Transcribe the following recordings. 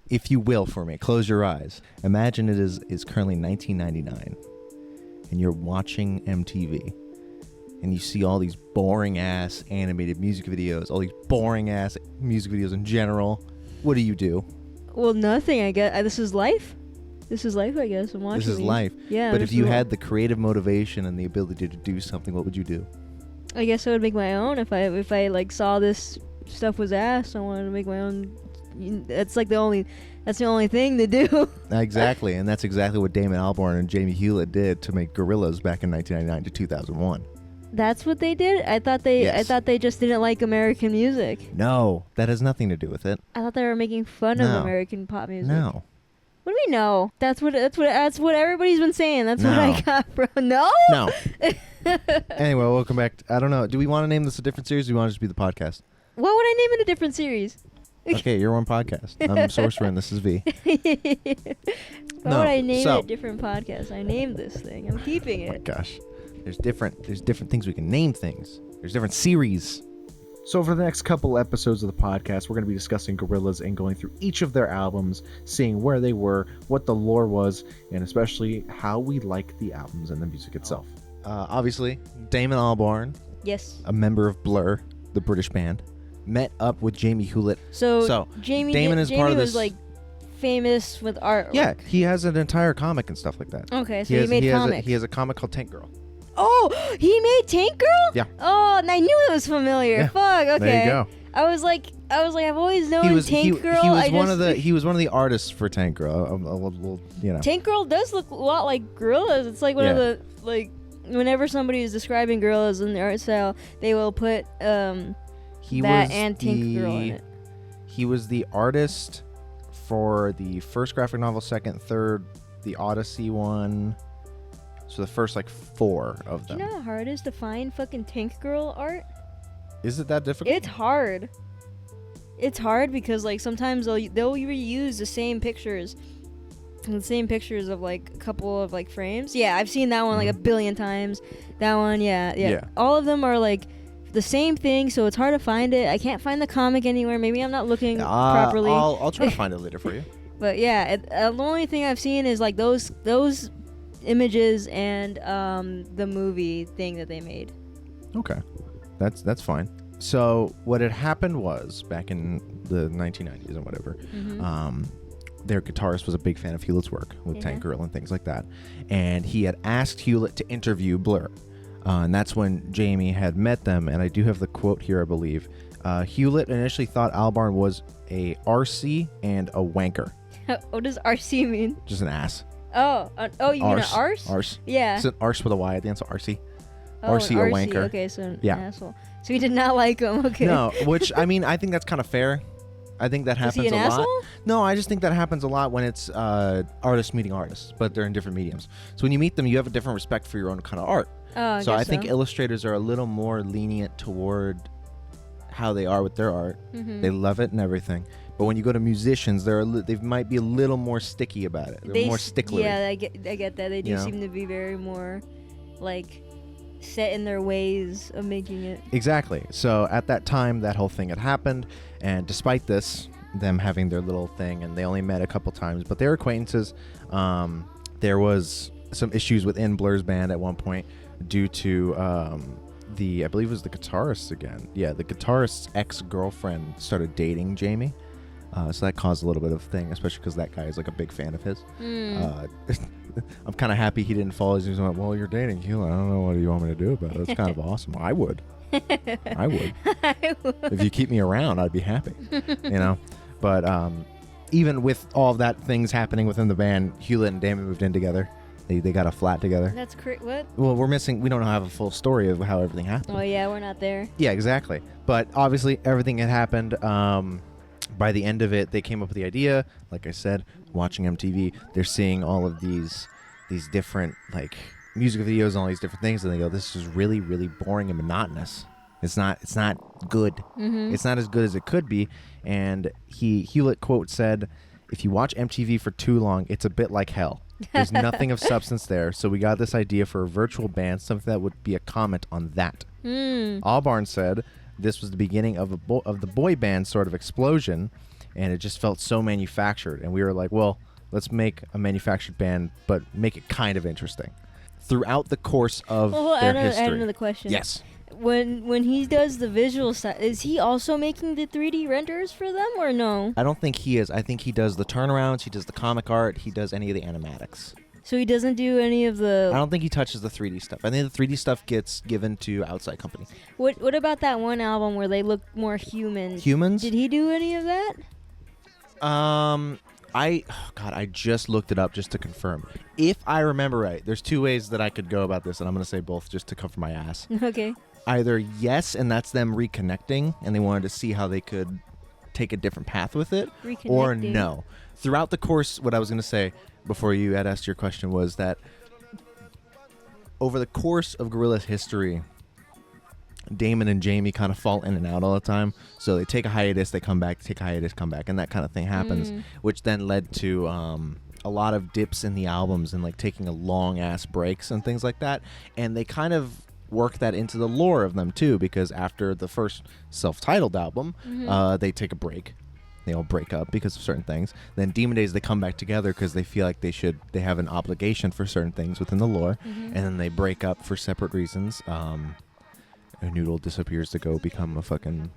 if you will, for me, close your eyes. Imagine it is currently 1999, and you're watching MTV, and you see all these boring-ass animated music videos, all these boring-ass music videos in general. What do? Well, nothing, I guess. This is life. This is life, I guess. I'm watching This is life. Yeah. But if you had the creative motivation and the ability to do something, what would you do? I guess I would make my own. If I like saw this stuff was ass, I wanted to make my own. That's the only thing to do. Exactly, and that's exactly what Damon Albarn and Jamie Hewlett did to make Gorillaz back in 1999 to 2001. That's what they did? I thought they just didn't like American music. No, that has nothing to do with it. I thought they were making fun of American pop music. No. What do we know? That's what everybody's been saying. That's what I got from. No. No. Anyway, welcome back. I don't know. Do we want to name this a different series? Or do we want to just be the podcast? What would I name it a different series? Okay, you're one podcast. I'm Sorcerer and this is Vee. Why would I name it a different podcast? I named this thing. I'm keeping it. Oh my gosh. There's different things we can name things. There's different series. So for the next couple episodes of the podcast, we're going to be discussing Gorillaz and going through each of their albums, seeing where they were, what the lore was, and especially how we like the albums and the music itself. Obviously, Damon Albarn, yes, a member of Blur, the British band, met up with Jamie Hewlett. So Damon is part of this. Was like famous with art. Yeah, he has an entire comic and stuff like that. Okay, so he made comics. He has a comic called Tank Girl. Oh, he made Tank Girl? Yeah. Oh, and I knew it was familiar. Yeah. Fuck. Okay. There you go. I was like, I've always known Tank Girl. He was one of the artists for Tank Girl. Tank Girl does look a lot like Gorillaz. It's like one of the whenever somebody is describing Gorillaz in the art style, they will put Tank Girl in it. He was the artist for the first graphic novel, second, third, the Odyssey one. So the first 4 of them. Do you know how hard it is to find fucking Tank Girl art? Is it that difficult? It's hard. It's hard because sometimes they'll reuse the same pictures. The same pictures of a couple of frames. Yeah, I've seen that one a billion times. That one, yeah. All of them are the same thing, so it's hard to find it. I can't find the comic anywhere. Maybe I'm not looking properly. I'll try to find it later for you. But yeah, the only thing I've seen is those images and the movie thing that they made. Okay, that's fine. So what had happened was back in the 1990s and whatever, their guitarist was a big fan of Hewlett's work with Tank Girl and things like that, and he had asked Hewlett to interview Blur, and that's when Jamie had met them. And I do have the quote here, I believe. Hewlett initially thought Albarn was a RC and a wanker. What does RC mean? Just an ass. Oh, you mean an arse? Arse. Yeah. It's an arse with a Y at the end, so RC. Oh, RC or wanker. Okay, so an asshole. So he did not like him, okay. No, which, I mean, I think that's kind of fair. I think that happens a lot. Is he an asshole? No, I just think that happens a lot when it's artists meeting artists, but they're in different mediums. So when you meet them, you have a different respect for your own kind of art. Oh, I think illustrators are a little more lenient toward how they are with their art. Mm-hmm. They love it and everything. But when you go to musicians, they might be a little more sticky about it. They're more sticklery. Yeah, I get that. They do seem to be very more, set in their ways of making it. Exactly. So at that time, that whole thing had happened. And despite this, them having their little thing, and they only met a couple times, but they were acquaintances. There was some issues within Blur's band at one point due to I believe it was the guitarist again. Yeah, the guitarist's ex-girlfriend started dating Jamie. So that caused a little bit of thing, especially because that guy is a big fan of his. I'm kind of happy he didn't follow. He's like, well, you're dating Hewlett. I don't know what you want me to do about it. It's kind of awesome. I would. I would. If you keep me around, I'd be happy. But even with all of that things happening within the band, Hewlett and Damon moved in together. They got a flat together. That's what? Well, we don't have a full story of how everything happened. Oh, yeah, we're not there. Yeah, exactly. But obviously, everything had happened. By the end of it, they came up with the idea. Like I said, watching MTV, they're seeing all of these different music videos and all these different things, and they go, "This is really, really boring and monotonous. It's not good. Mm-hmm. It's not as good as it could be." And Hewlett quote said, "If you watch MTV for too long, it's a bit like hell. There's nothing of substance there. So we got this idea for a virtual band, something that would be a comment on that." Albarn said this was the beginning of the boy band sort of explosion, and it just felt so manufactured. And we were like, well, let's make a manufactured band, but make it kind of interesting. Throughout the course of their history. I had another question. Yes. When he does the visual stuff, is he also making the 3D renders for them or no? I don't think he is. I think he does the turnarounds, he does the comic art, he does any of the animatics. So he doesn't do any of the... I don't think he touches the 3D stuff. I think the 3D stuff gets given to outside company. What about that one album where they look more human? Humans? Did he do any of that? I just looked it up just to confirm. If I remember right, there's two ways that I could go about this, and I'm going to say both just to cover my ass. Okay. Either yes, and that's them reconnecting, and they wanted to see how they could take a different path with it, or no. Throughout the course, what I was going to say before you had asked your question was that over the course of Gorillaz history, Damon and Jamie kind of fall in and out all the time. So they take a hiatus, they come back, take a hiatus, come back, and that kind of thing happens, which then led to a lot of dips in the albums and like taking a long ass breaks and things like that. And they kind of work that into the lore of them too, because after the first self-titled album, they take a break. They all break up because of certain things. Then Demon Days, they come back together because they feel like they have an obligation for certain things within the lore, and then they break up for separate reasons. Noodle disappears to go become a fucking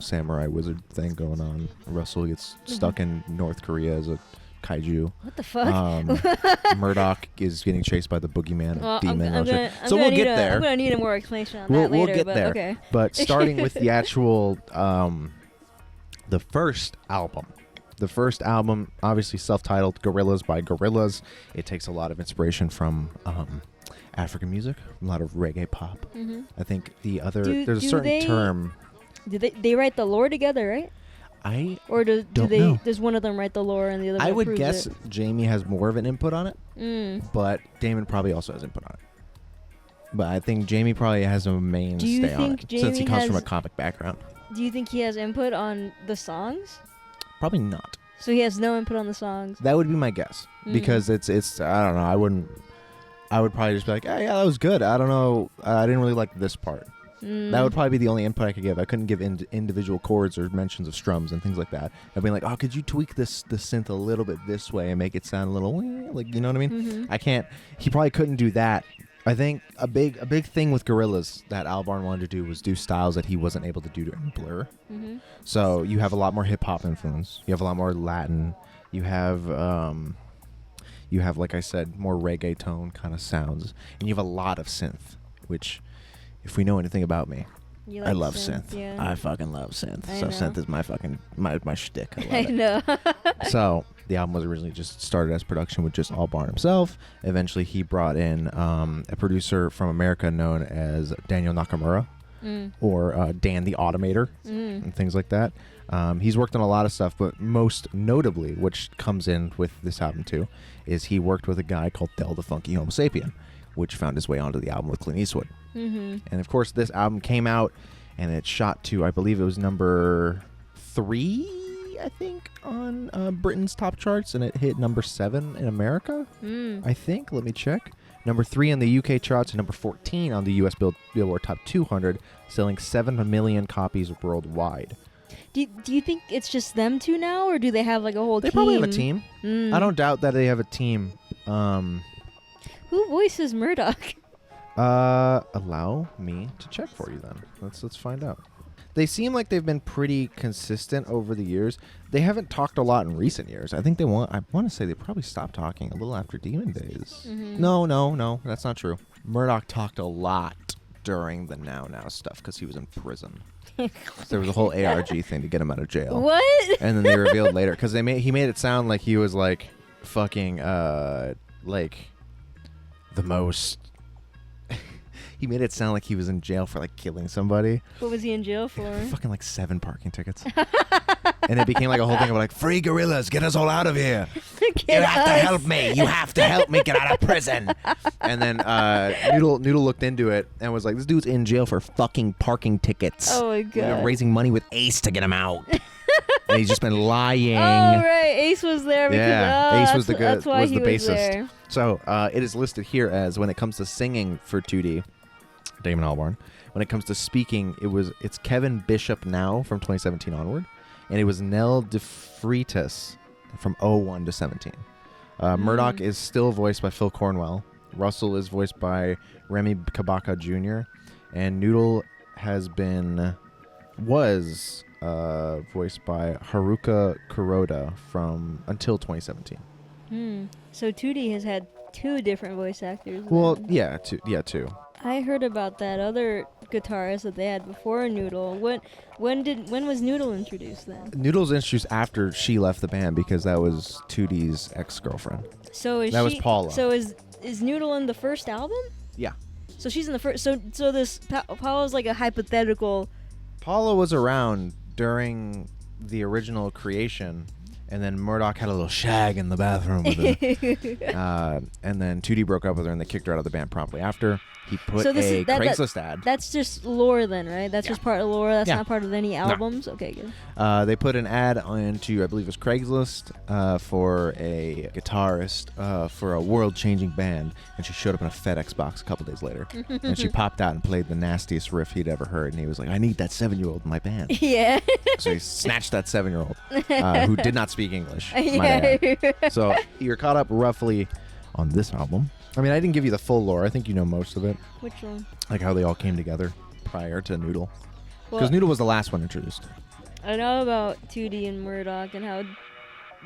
samurai wizard thing going on. Russell gets stuck in North Korea as a kaiju. What the fuck? Murdoch is getting chased by the boogeyman demon. So we'll get there. I'm gonna need a more explanation on that later. We'll get there. Okay. But starting with the actual, the first album. The first album, obviously self-titled, Gorillaz by Gorillaz. It takes a lot of inspiration from African music, a lot of reggae pop. I think there's a certain term. Do they write the lore together, right? Or do they know. Does one of them write the lore and the other one I would guess it? Jamie has more of an input on it, but Damon probably also has input on it. But I think Jamie probably has a mainstay on it, since he comes from a comic background. Do you think he has input on the songs? Probably not. So he has no input on the songs? That would be my guess, because it's I don't know, I would probably just be like, hey, yeah, that was good. I don't know, I didn't really like this part. That would probably be the only input I could give. I couldn't give individual chords or mentions of strums and things like that. I'd be like, oh, could you tweak the synth a little bit this way and make it sound a little like, you know what I mean? I can't. He probably couldn't do that. I think a big thing with Gorillaz that Albarn wanted to do was do styles that he wasn't able to do during Blur. So you have a lot more hip hop influence. You have a lot more Latin. You have like I said, more reggae tone kind of sounds, and you have a lot of synth, which, if we know anything about me, I love synth. Yeah. I fucking love synth. I So know. synth is my fucking my shtick. I love I it. know. So the album was originally just started as production with just Albarn himself. Eventually, he brought in a producer from America known as Daniel Nakamura, or Dan the Automator, and things like that. He's worked on a lot of stuff, but most notably, which comes in with this album too, is he worked with a guy called Del the Funky Homo Sapien, which found his way onto the album with Clint Eastwood. And of course, this album came out, and it shot to, I believe it was number 3, I think, on Britain's top charts, and it hit number 7 in America, I think. Let me check. Number 3 on the UK charts and number 14 on the US Billboard Top 200, selling 7 million copies worldwide. Do you think it's just them two now, or do they have like a whole team? They probably have a team. I don't doubt that they have a team. Who voices Murdoch? Allow me to check for you then. Let's find out. They seem like they've been pretty consistent over the years. They haven't talked a lot in recent years. I think I want to say they probably stopped talking a little after Demon Days. No, that's not true. Murdoch talked a lot during the Now stuff because he was in prison. So there was a whole ARG thing to get him out of jail. What? And then they revealed later, because he made it sound like he was like fucking like the most. He made it sound like he was in jail for like killing somebody. What was he in jail for? Fucking like 7 parking tickets. And it became like a whole thing of like, free Gorillaz, get us all out of here. You have to help me. You have to help me get out of prison. And then Noodle looked into it and was like, this dude's in jail for fucking parking tickets. Oh my We've been god. raising money with Ace to get him out. And he's just been lying. Oh right, Ace was there because Ace was the that's why was he the bassist. there. So it is listed here as, when it comes to singing for 2D, Damon Albarn. When it comes to speaking, it's Kevin Bishop now from 2017 onward, and it was Nell DeFreitas from 01 to 17. Murdoch is still voiced by Phil Cornwell. Russell is voiced by Remy Kabaka Jr. And Noodle was voiced by Haruka Kuroda from until 2017. So Tootie has had 2 different voice actors. Well, then. yeah, two. I heard about that other guitarist that they had before Noodle. When was Noodle introduced then? Noodle's introduced after she left the band because that was Tootie's ex-girlfriend. So was Paula. So is Noodle in the first album? Yeah. So she's in the first. So this Paula's like a hypothetical. Paula was around during the original creation, and then Murdoch had a little shag in the bathroom with her. And then Tootie broke up with her, and they kicked her out of the band promptly after. He put Craigslist ad. That's just lore then, right? That's just part of lore. That's not part of any albums? No. Okay, good. They put an ad into, I believe it was Craigslist, for a guitarist for a world-changing band, and she showed up in a FedEx box a couple days later. And she popped out and played the nastiest riff he'd ever heard, and he was like, I need that 7-year-old in my band. Yeah. So he snatched that 7-year-old who did not speak English. So you're caught up roughly on this album. I mean, I didn't give you the full lore. I think you know most of it. Which one? Like how they all came together prior to Noodle. Because Well, Noodle was the last one introduced. I know about Tootie and Murdoch and how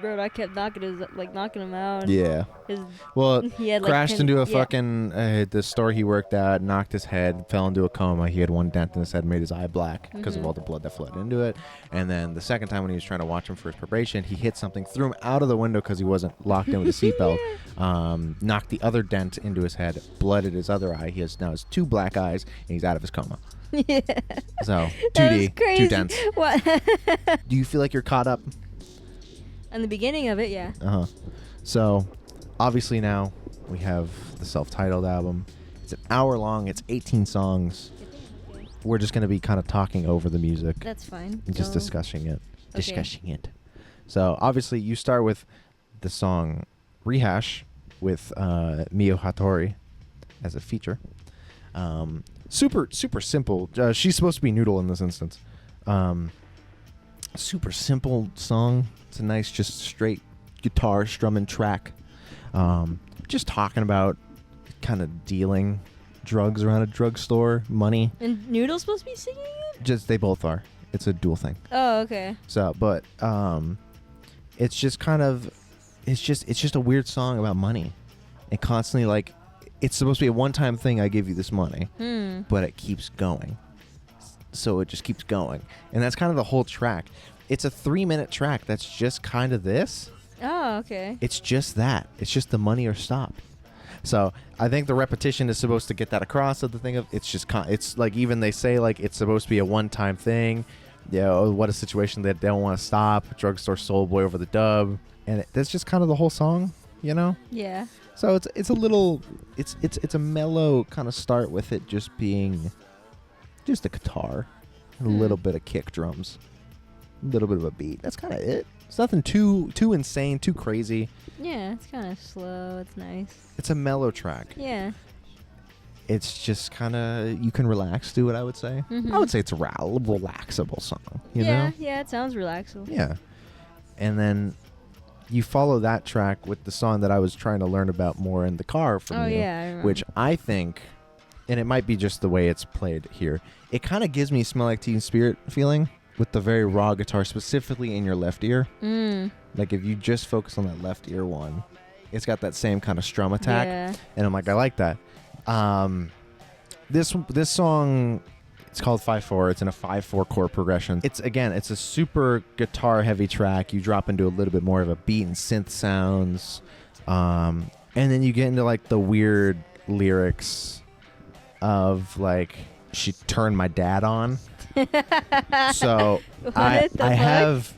Murdoch kept knocking him out. Yeah. His, Well, he had, crashed into a fucking the store he worked at, knocked his head, fell into a coma. He had one dent in his head, made his eye black because of all the blood that flowed into it. And then the second time when he was trying to watch him for his probation, he hit something, threw him out of the window because he wasn't locked in with a seatbelt. Knocked the other dent into his head, blooded his other eye. He has now 2 black eyes, and he's out of his coma. Yeah. So, That 2D, was crazy. 2 dents. What? Do you feel like you're caught up? In the beginning of it, yeah. So, obviously now we have the self-titled album. It's an hour long. It's 18 songs. We're just going to be kind of talking over the music. That's fine. And just discussing it. Okay. So, obviously, you start with the song Rehash with Mio Hattori as a feature. Super simple. She's supposed to be Noodle in this instance. Super simple song. It's a nice, just straight guitar strumming track. Just talking about kind of dealing drugs around a drugstore, money. And Noodle's supposed to be singing it? They both are. It's a dual thing. Oh, okay. So, but it's just kind of, it's just a weird song about money, and constantly like, it's supposed to be a one-time thing. I give you this money, but it keeps going. So it just keeps going, and that's kind of the whole track. It's a 3-minute track that's just kind of this. Oh, okay. It's just that. It's just the money or stop. So I think the repetition is supposed to get that across. Of the thing of it's just it's like, even they say like it's supposed to be a one-time thing. Yeah, what a situation that they don't want to stop. Drugstore Soul Boy over the dub, and that's just kind of the whole song, you know. Yeah. So it's a little it's a mellow kind of start with it just being just a guitar, and a little bit of kick drums, a little bit of a beat. That's kind of it. It's nothing too insane, too crazy. Yeah, it's kind of slow. It's nice. It's a mellow track. Yeah. It's just kind of, you can relax to it, I would say. I would say it's a relaxable song, you know? Yeah, it sounds relaxable. Yeah. And then you follow that track with the song that I was trying to learn about more in the car from you, I remember. which I think, and it might be just the way it's played here, it kind of gives me Smell Like Teen Spirit feeling with the very raw guitar, specifically in your left ear. Like if you just focus on that left ear one, it's got that same kind of strum attack. Yeah. And I'm like, I like that. This song, it's called 5/4. It's in a 5/4 chord progression. It's a super guitar heavy track. You drop into a little bit more of a beat and synth sounds, and then you get into like the weird lyrics of like, she turned my dad on. So I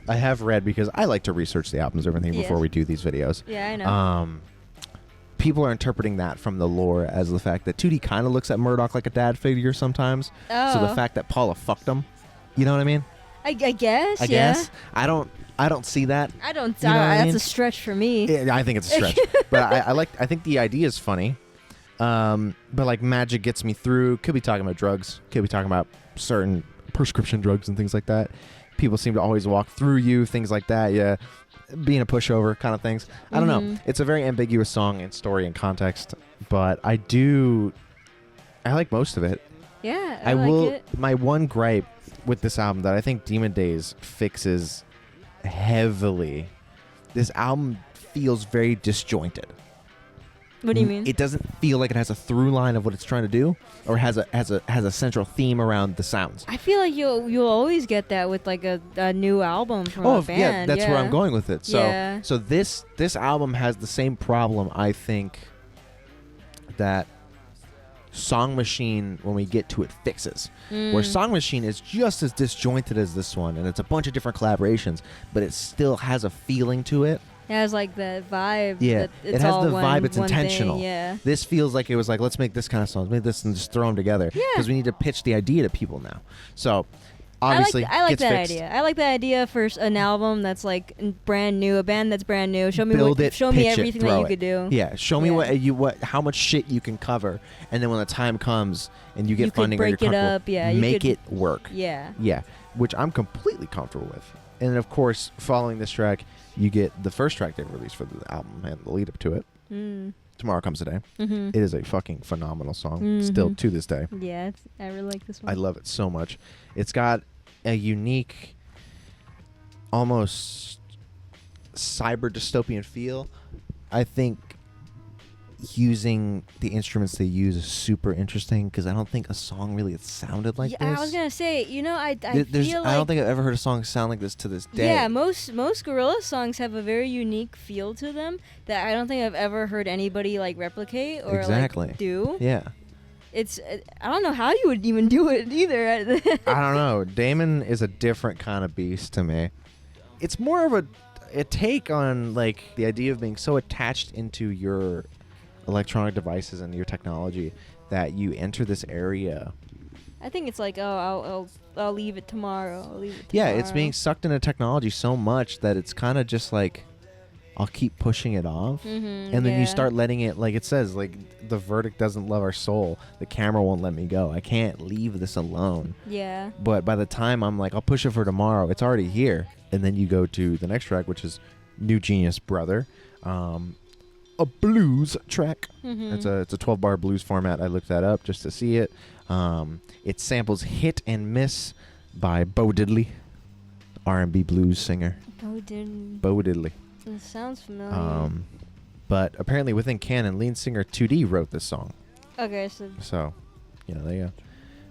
have read, because I like to research the albums and everything before we do these videos. Yeah, I know. People are interpreting that from the lore as the fact that Tootie kind of looks at Murdoch like a dad figure sometimes. Oh. So the fact that Paula fucked him, you know what I mean? I guess. I guess. I don't see that. I don't. You know what I That's mean? a stretch for me. Yeah, I think it's a stretch, but I think the idea is funny. But like, magic gets me through. Could be talking about drugs. Could be talking about certain prescription drugs and things like that. people seem to always walk through you, things like that. Yeah, being a pushover kind of things. I don't know. It's a very ambiguous song in story and context, but I like most of it. Yeah, I like will. it. My one gripe with this album that I think Demon Days fixes heavily. This album feels very disjointed. What do you mean? It doesn't feel like it has a through line of what it's trying to do, or has a central theme around the sounds. I feel like you'll always get that with like a new album from a band. Yeah, that's where I'm going with it. So Yeah. so this album has the same problem, I think, that Song Machine, when we get to it, fixes. Where Song Machine is just as disjointed as this one, and it's a bunch of different collaborations, but it still has a feeling to it. It has like that vibe. Yeah, that it's it has all the one, vibe. It's one intentional. Thing, yeah. This feels like it was like, let's make this kind of song. Let's make this and just throw them together. Yeah. Because we need to pitch the idea to people now. So, obviously, I like gets that fixed. idea. I like that idea for an album that's like brand new, a band that's brand new. Show me Build it, show me pitch it, everything that throw you it. could do. Yeah, show me Yeah. how much shit you can cover, and then when the time comes and you get You could funding or you're break it comfortable, up, yeah, you make could- it work. Yeah. Yeah, which I'm completely comfortable with. And then, of course, following this track, you get the first track they released for the album and the lead up to it. Tomorrow Comes the Day. Mm-hmm. It is a fucking phenomenal song, still to this day. Yeah, I really like this one. I love it so much. It's got a unique, almost cyber dystopian feel. I think using the instruments they use is super interesting because I don't think a song really sounded like yeah, this. I was gonna say, I There's- feel like I don't think I've ever heard a song sound like this to this day. yeah, most Gorillaz songs have a very unique feel to them that I don't think I've ever heard anybody like replicate or Exactly. like do. Yeah. It's I don't know how you would even do it either. I don't know. Damon is a different kind of beast to me. It's more of a take on like the idea of being so attached into your electronic devices and your technology that you enter this area. I think it's like, I'll leave it tomorrow. I'll leave it tomorrow. Yeah, it's being sucked into technology so much that it's kind of just like, I'll keep pushing it off. And then you start letting it, like it says, like the verdict doesn't love our soul. The camera won't let me go. I can't leave this alone. Yeah. But by the time I'm like, I'll push it for tomorrow, it's already here. And then you go to the next track, which is New Genius Brother. A blues track. It's a 12-bar blues format. I looked that up just to see it. It samples Hit and Miss by Bo Diddley, R&B blues singer. Bo Diddley. It sounds familiar. But apparently within canon, lead singer 2D wrote this song. Okay, So, there you go.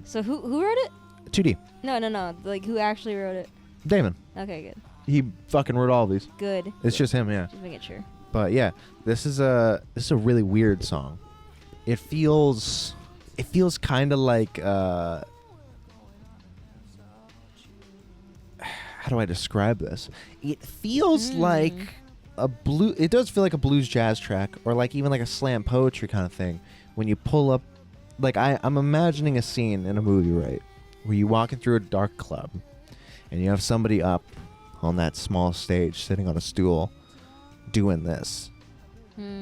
so who wrote it? 2D. No. Like who actually wrote it? Damon. Okay, good. He fucking wrote all these. Good. It's just him, yeah. Just making sure. But yeah, this is a really weird song. It feels kind of like how do I describe this? It feels like it does feel like a blues jazz track, or like even like a slam poetry kind of thing. When you pull up, like I'm imagining a scene in a movie, right, where you're walking through a dark club and you have somebody up on that small stage sitting on a stool doing this,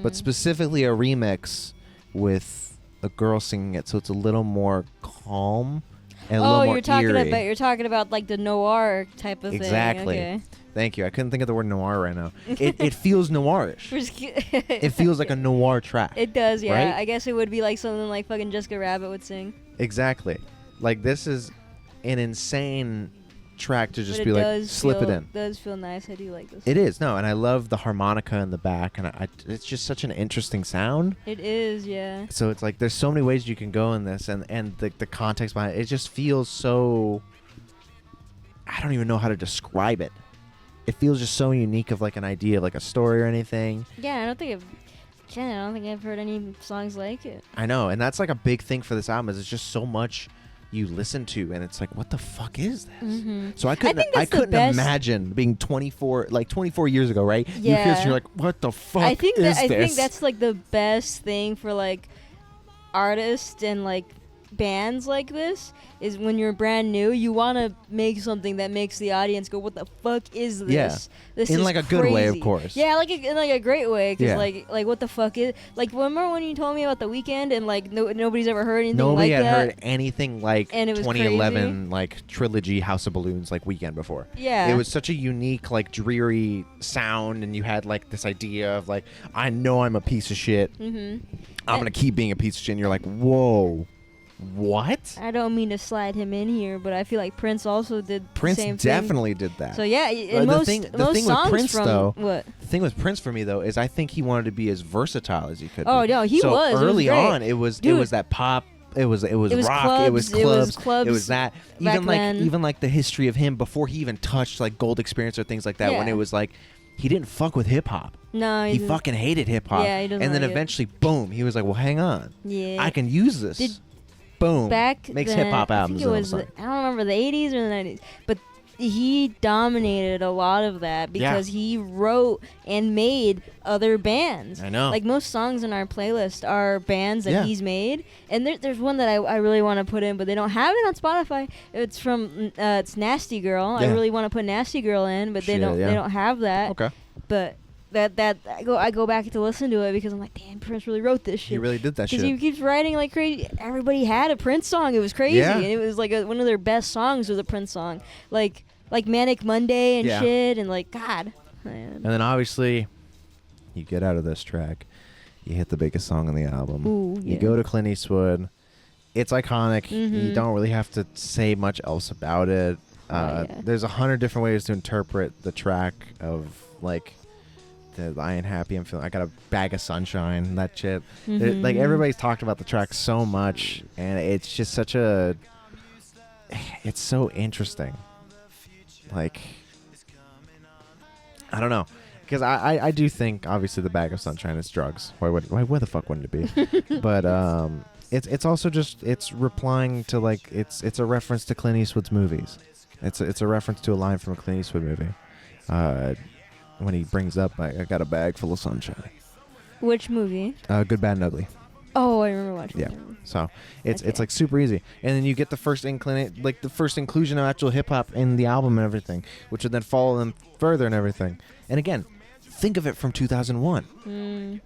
but specifically a remix with a girl singing it, so it's a little more calm and a little more eerie. You're talking about like the noir type of Exactly. thing. Okay. Thank you. I couldn't think of the word noir right now. It feels noirish. It feels like a noir track. It does, yeah. Right? I guess it would be like something like fucking Jessica Rabbit would sing. Exactly. Like this is an insane track to just But be it like does slip it in. It does feel nice. I do like this. It is. No, and I love the harmonica in the back, and it's just such an interesting sound. It is, yeah. So it's like there's so many ways you can go in this, and the context behind it just feels so, I don't even know how to describe it. It feels just so unique of like an idea of like a story or anything. Yeah, I don't think I've heard any songs like it. I know, and that's like a big thing for this album is it's just so much you listen to, and it's like, what the fuck is this? So I couldn't imagine being 24 years ago, right? Yeah. You hear this and you're like, what the fuck I think is this? I think that's like the best thing for like artists and like bands like this is when you're brand new, you want to make something that makes the audience go, "What the fuck is this? Yeah. This In is like a good way, of crazy." course. Yeah, in like a great way, because Yeah. like what the fuck is like? Remember when you told me about The Weeknd and like nobody's ever heard anything Nobody like had that? heard anything like And it was 2011 like trilogy House of Balloons like Weekend before. Yeah. It was such a unique like dreary sound, and you had like this idea of like, I know I'm a piece of shit. Mm-hmm. I'm gonna keep being a piece of shit. And you're like, whoa, what? I don't mean to slide him in here, but I feel like Prince also did Prince the same definitely did that. thing. So yeah, and the most thing with songs Prince, from though, what? The thing with Prince for me though is I think he wanted to be as versatile as he could. Oh be. no, he so was. early it was great. on. It was Dude. that pop. It was It was rock. clubs, it was clubs. it was that. back Even then. like the history of him before he even touched like Gold Experience or things like that. When Yeah. it was like he didn't fuck with hip hop. No, He fucking hated hip hop. Yeah, he doesn't and then like it. eventually, boom, he was like, well, hang on, Yeah. I can use this. Did- Boom. Back Makes then, hip hop albums. I think it was. I don't remember the 80s or the 90s, but he dominated a lot of that because he wrote and made other bands. I know. Like most songs in our playlist are bands that Yeah. he's made, and there's one that I really want to put in, but they don't have it on Spotify. It's from it's Nasty Girl. I Yeah. really want to put Nasty Girl in, but they Shit, don't. yeah. They don't have that. Okay. But that I go back to listen to it because I'm like, damn, Prince really wrote this shit. He really did that shit. Because he keeps writing like crazy. Everybody had a Prince song. It was crazy. Yeah. And it was like one of their best songs was a Prince song. Like Manic Monday and Yeah. shit. And like, God. Man. And then obviously, you get out of this track, you hit the biggest song on the album. Ooh, You yeah. go to Clint Eastwood. It's iconic. You Mhm. don't really have to say much else about it. Yeah. There's 100 different ways to interpret the track of like I ain't happy. I got a bag of sunshine. That shit. Like Mhm. everybody's talked about the track so much, and it's just such a. It's so interesting. Like, I don't know, because I do think obviously the bag of sunshine is drugs. Why the fuck wouldn't it be? But it's also just it's replying to like it's a reference to Clint Eastwood's movies. It's a reference to a line from a Clint Eastwood movie. When he brings up, I got a bag full of sunshine. Which movie? Good, Bad, and Ugly. Oh, I remember watching Yeah. that. So it's Okay. like super easy, and then you get the first the first inclusion of actual hip hop in the album and everything, which would then follow them further and everything. And again, think of it from 2001. Mm.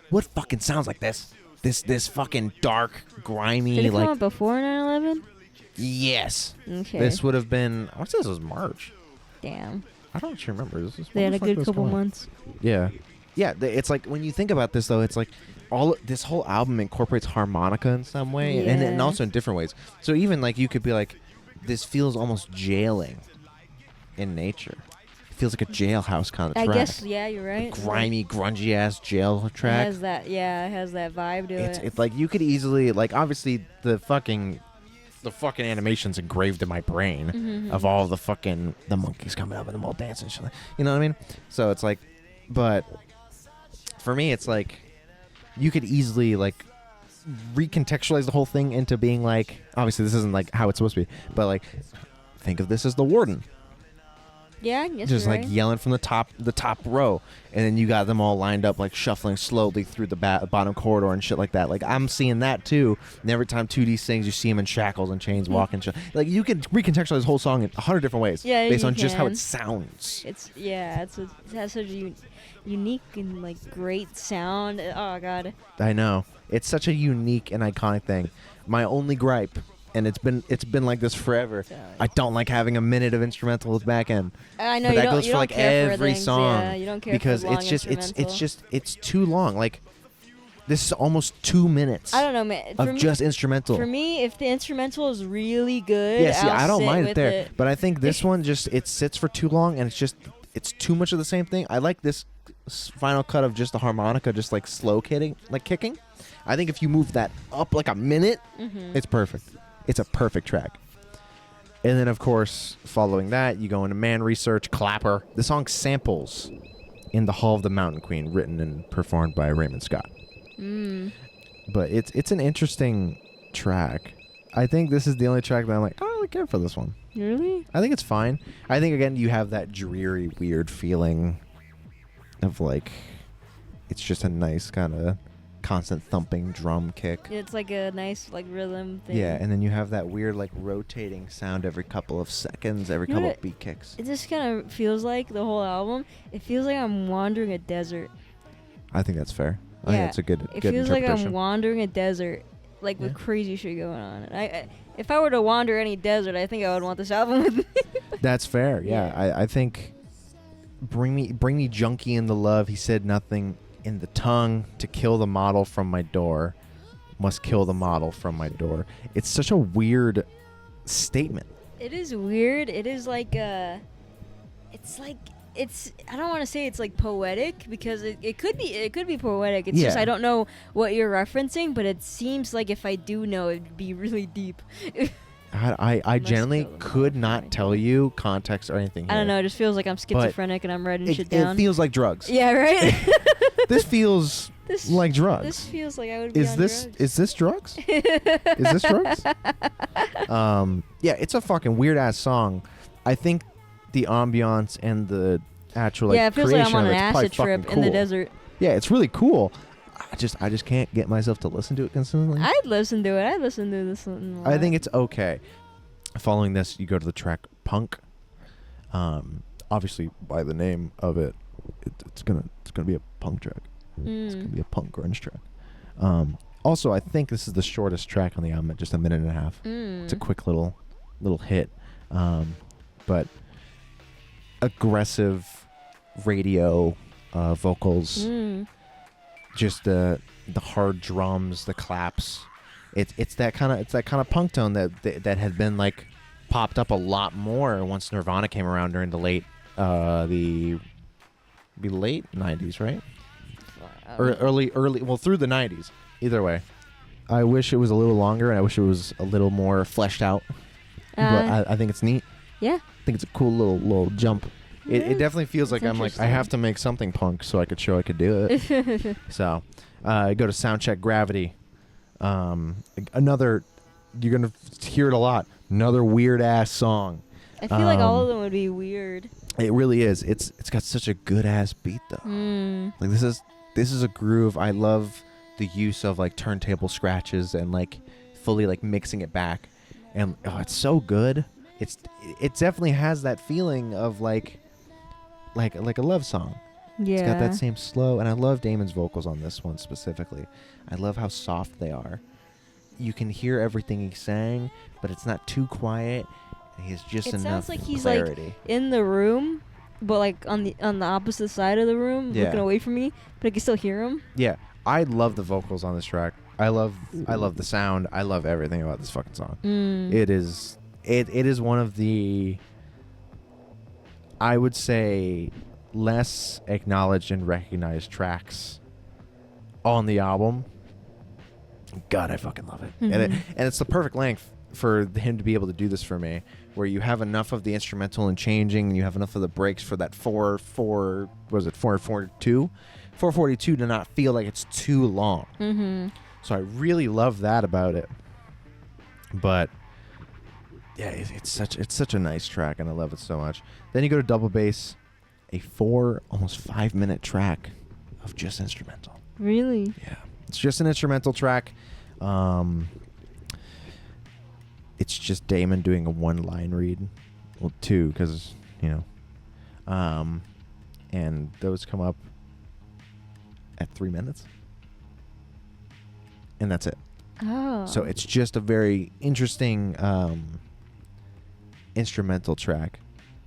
What fucking sounds like this? This fucking dark, grimy, Did it come like out before 9/11? yes. Okay. This would have been. I want to say this was March. Damn. I don't actually remember. This is They had when a the fuck good did this couple come out? months. Yeah, it's like when you think about this though, it's like this whole album incorporates harmonica in some way, and Yeah. also in different ways. So even like you could be like, this feels almost jailing in nature. It feels like a jailhouse kind of I track. guess, yeah, you're right. Grimy, grungy ass jail It track. has that, yeah, it has that vibe to it. It's like you could easily like obviously the fucking animation's engraved in my brain Mhm. of all the monkeys coming up and them all dancing and shit. You know what I mean? So it's like, but for me, it's like you could easily like recontextualize the whole thing into being like, obviously this isn't like how it's supposed to be, but like think of this as the warden. Yeah, yes, Just you're like right. yelling from the top row, and then you got them all lined up like shuffling slowly through the bottom corridor and shit like that. Like I'm seeing that too. And every time 2D sings, you see him in shackles and chains walking. Like you can recontextualize the whole song in 100 different ways, Yeah, based you on just how can. it sounds. It has such a unique and like great sound. Oh god. I know it's such a unique and iconic thing. My only gripe, and it's been like this forever. I don't like having a minute of instrumental with back end. I know But you that don't. goes you for don't like care for every things, song Yeah, you don't care because for long it's just instrumental. it's too long. Like this is almost 2 minutes I don't know, man. of just instrumental. For me, if the instrumental is really good, Yeah, see, I'll I don't sit mind it with there, it. but I think this one just it sits for too long, and it's too much of the same thing. I like this final cut of just the harmonica, just like slow kicking. I think if you move that up like a minute, Mhm. it's perfect. It's a perfect track. And then, of course, following that, you go into Man Research, Clapper. The song samples In the Hall of the Mountain Queen, written and performed by Raymond Scott. Mm. But it's an interesting track. I think this is the only track that I'm like, I don't really care for this one. Really? I think it's fine. I think, again, you have that dreary, weird feeling of, like, it's just a nice kind of constant thumping drum kick. It's like a nice like rhythm thing. Yeah, and then you have that weird like rotating sound every couple of seconds, every You know couple what of beat kicks. It just kind of feels like the whole album. It feels like I'm wandering a desert. I think that's fair. I think that's a good It good feels like interpretation. I'm wandering a desert, like with crazy shit going on. And if I were to wander any desert, I think I would want this album with me. That's fair. Yeah, I think bring me junkie in the love. He said nothing in the tongue to kill the model from my door. Must kill the model from my door. It's such a weird statement. It is weird. It is like it's like I don't want to say it's like poetic because it could be poetic. It's just I don't know what you're referencing, but it seems like if I do know, it'd be really deep. I generally could not tell you context or anything here. I don't know. It just feels like I'm schizophrenic and I'm writing shit down. It feels like drugs. Yeah, right? This feels like drugs. This feels like I would be on drugs. Is this drugs? Is this drugs? Yeah, it's a fucking weird ass song. I think the ambiance and the actual like it feels creation like I'm on of an it's acid probably trip fucking in the cool. desert. Yeah, it's really cool. I just can't get myself to listen to it consistently. I'd listen to it. I'd listen to this one a lot. I think it's okay. Following this, you go to the track Punk. Obviously, by the name of it, it's gonna be a punk track. It's gonna be a punk grunge track. Also, I think this is the shortest track on the album, at just a minute and a half. It's a quick little hit, but aggressive radio vocals. Just the hard drums, the claps. It's that kind of punk tone that had been like popped up a lot more once Nirvana came around during the late 90s, right? Or early through the 90s. Either way, I wish it was a little longer and I wish it was a little more fleshed out. But I think it's neat. Yeah. I think it's a cool little jump. It definitely feels like I'm like I have to make something punk so I could show I could do it. So, go to Soundcheck Gravity. Another, you're gonna hear it a lot. Another weird ass song. I feel like all of them would be weird. It really is. It's got such a good ass beat though. Like this is a groove. I love the use of like turntable scratches and like fully like mixing it back, and it's so good. It definitely has that feeling of like a love song. Yeah. It's got that same slow, and I love Damon's vocals on this one specifically. I love how soft they are. You can hear everything he's saying, but it's not too quiet. And he has just enough sounds like he's clarity. like in the room, but like on the opposite side of the room, looking away from me, but I can still hear him. Yeah, I love the vocals on this track. I love the sound. I love everything about this fucking song. It is one of the, I would say, less acknowledged and recognized tracks on the album. God, I fucking love it. And it's the perfect length for him to be able to do this for me, where you have enough of the instrumental and changing, and you have enough of the breaks for that 442 to not feel like it's too long. So I really love that about it. But yeah, it's such a nice track, and I love it so much. Then you go to Double Bass, a almost 5 minute track of just instrumental. Really? Yeah, it's just an instrumental track. It's just Damon doing a one-line read, well, two, because and those come up at 3 minutes, and that's it. Oh. So it's just a very interesting instrumental track,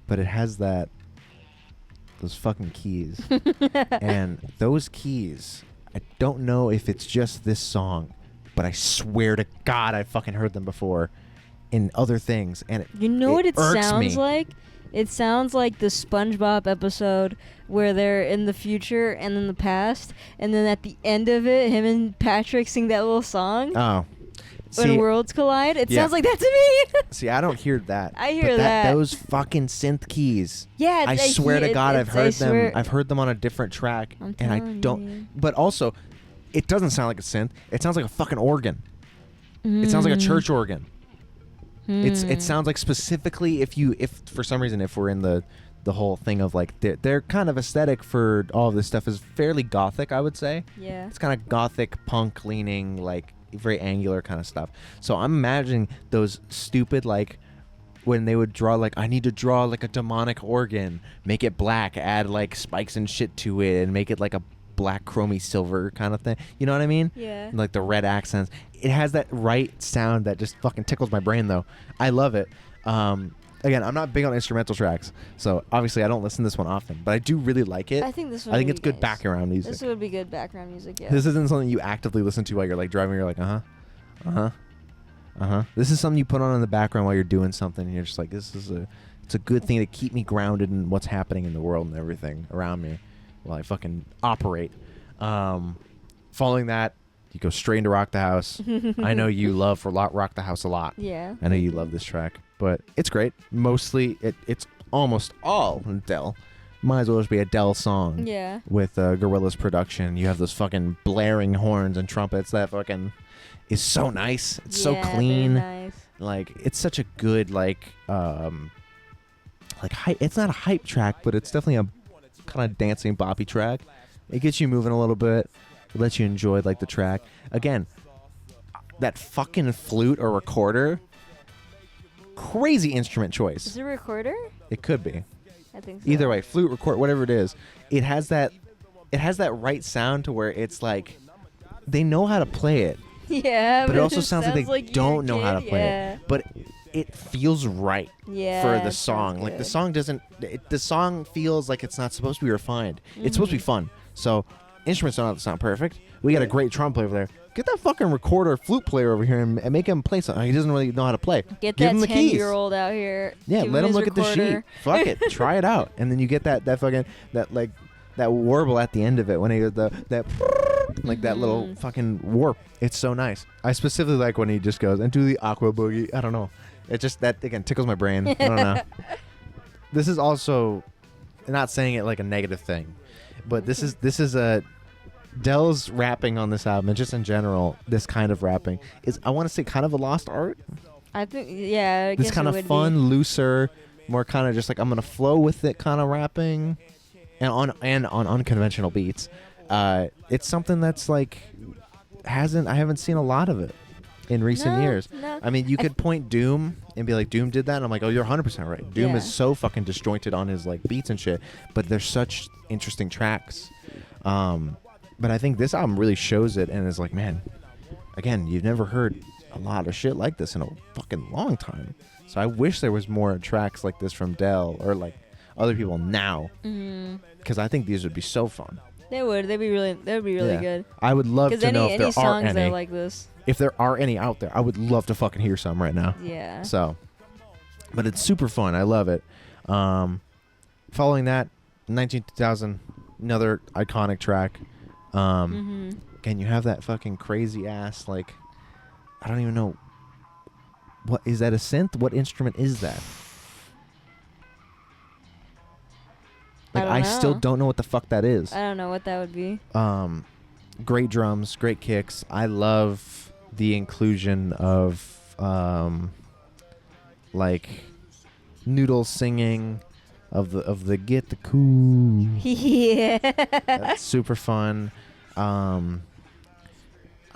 but it has those fucking keys. And those keys, I don't know if it's just this song, but I swear to God I fucking heard them before in other things, and what it sounds me. like? It sounds like the SpongeBob episode where they're in the future and in the past, and then at the end of it, him and Patrick sing that little song. Oh. When worlds collide. It sounds like that to me. See, I don't hear that. I hear that. Those fucking synth keys. Yeah, I swear to God, I've heard them. I've heard them on a different track, and I don't. You. But also, it doesn't sound like a synth. It sounds like a fucking organ. It sounds like a church organ. It sounds like specifically if for some reason if we're in the the whole thing of like their kind of aesthetic for all of this stuff is fairly gothic, I would say. Yeah. It's kind of gothic punk leaning, like very angular kind of stuff. So I'm imagining those stupid like when they would draw like I need to draw like a demonic organ, make it black, add like spikes and shit to it, and make it like a black chromy silver kind of thing. You know what I mean? Yeah. And, like the red accents. It has that right sound that just fucking tickles my brain though. I love it. Again, I'm not big on instrumental tracks, so obviously I don't listen to this one often, but I do really like it. I think this one. I think would it's be good nice. background music. This would be good background music. Yeah. This isn't something you actively listen to while you're like driving. You're like, This is something you put on in the background while you're doing something, and you're just like, it's a good thing to keep me grounded in what's happening in the world and everything around me while I fucking operate. Following that, you go straight into Rock the House. I know you love Rock the House a lot. Yeah. I know you love this track, but it's great. Mostly, it's almost all Dell. Might as well just be a Dell song. Yeah. With Gorillaz production. You have those fucking blaring horns and trumpets that fucking is so nice. It's so clean. Nice. Like, it's such a good, like hype. It's not a hype track, but it's definitely a kind of dancing boppy track. It gets you moving a little bit. It lets you enjoy like the track. Again, that fucking flute or recorder, crazy instrument choice. Is it a recorder? It could be. I think so. Either way, flute, record, whatever it is, it has that right sound to where it's like they know how to play it. Yeah, but it also sounds like they don't know how to play it. But it feels right for the song. Like the song doesn't. The song feels like it's not supposed to be refined. It's supposed to be fun. So instruments don't have to sound perfect. We got a great drum player over there. Get that fucking recorder flute player over here and make him play something. He doesn't really know how to play. Give him the keys. 10-year-old out here. Yeah, let him look recorder. at the sheet. Fuck it, try it out, and then you get that fucking that warble at the end of it when he does that little fucking warp. It's so nice. I specifically like when he just goes and do the aqua boogie. I don't know. It just that again tickles my brain. I don't know. This is also not saying it like a negative thing, but this is a Dell's rapping on this album and just in general this kind of rapping is I want to say kind of a lost art. I think I this guess kind it of would fun, be. looser, more kind of just like I'm gonna flow with it kind of rapping, and on unconventional beats. It's something that's like I haven't seen a lot of it in recent years. No. I mean, you could point Doom and be like, Doom did that, and I'm like, oh, you're 100% right. Doom is so fucking disjointed on his like beats and shit, but there's such interesting tracks. But I think this album really shows it and is like, man, again, you've never heard a lot of shit like this in a fucking long time. So I wish there was more tracks like this from Dell or like other people now, because I think these would be so fun. They would. They'd be really good. I would love to know if there are songs any. that are like this. If there are any out there, I would love to fucking hear some right now. Yeah. So, but it's super fun. I love it. Following that, 2000, another iconic track. Again, you have that fucking crazy ass like, I don't even know. What is that? A synth? What instrument is that? Like I still don't know what the fuck that is. I don't know what that would be. Great drums, great kicks. I love the inclusion of like Noodles singing of the get the cool. Yeah. That's super fun.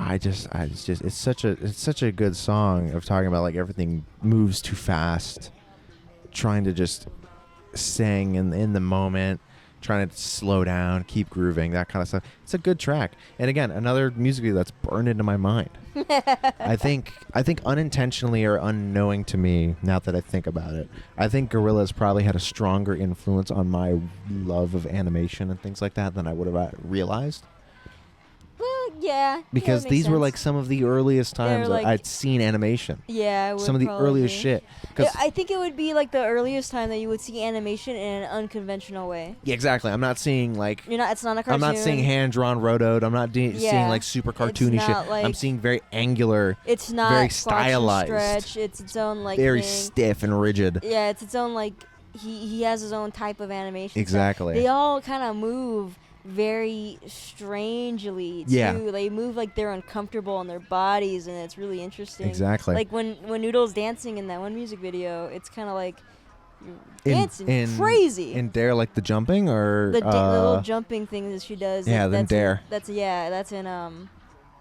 It's such a good song of talking about like everything moves too fast, trying to just sing in the moment, trying to slow down, keep grooving, that kind of stuff. It's a good track. And again, another music video that's burned into my mind. I think unintentionally or unknowing to me, now that I think about it, I think Gorillaz probably had a stronger influence on my love of animation and things like that than I would have realized. Yeah. Because these were like some of the earliest times like, I'd seen animation. Yeah, some of the earliest shit. I think it would be like the earliest time that you would see animation in an unconventional way. Yeah, exactly. I'm not seeing like it's not a cartoon. I'm not seeing hand drawn rotoed. I'm not seeing like super cartoony shit. Like, I'm seeing very angular. It's not very stylized. Stretch. It's its own like very thing. stiff and rigid. Yeah, it's its own like he has his own type of animation. Exactly. They all kind of move very strangely too. Yeah. They move like they're uncomfortable in their bodies, and it's really interesting. Exactly. Like when Noodle's dancing in that one music video, it's kind of like You're dancing crazy. In Dare, like the jumping or the little jumping thing that she does. Yeah, then Dare. That's in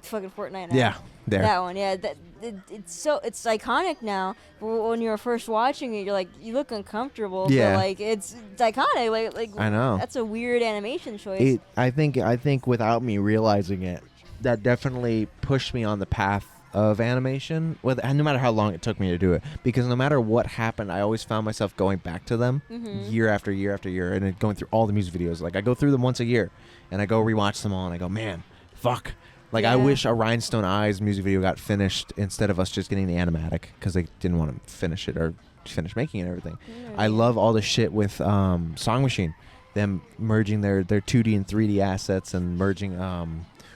fucking Fortnite now. Yeah, Dare. That one, yeah. It's iconic now. But when you were first watching it, you're like, you look uncomfortable. Yeah. But like it's iconic. Like I know. That's a weird animation choice. I think without me realizing it, that definitely pushed me on the path of animation, and no matter how long it took me to do it, because no matter what happened, I always found myself going back to them year after year after year, and then going through all the music videos. Like I go through them once a year, and I go rewatch them all, and I go, man, fuck. Like I wish a Rhinestone Eyes music video got finished instead of us just getting the animatic, because they didn't want to finish it or finish making it and everything. I love all the shit with Song Machine, them merging their 2D and 3D assets and merging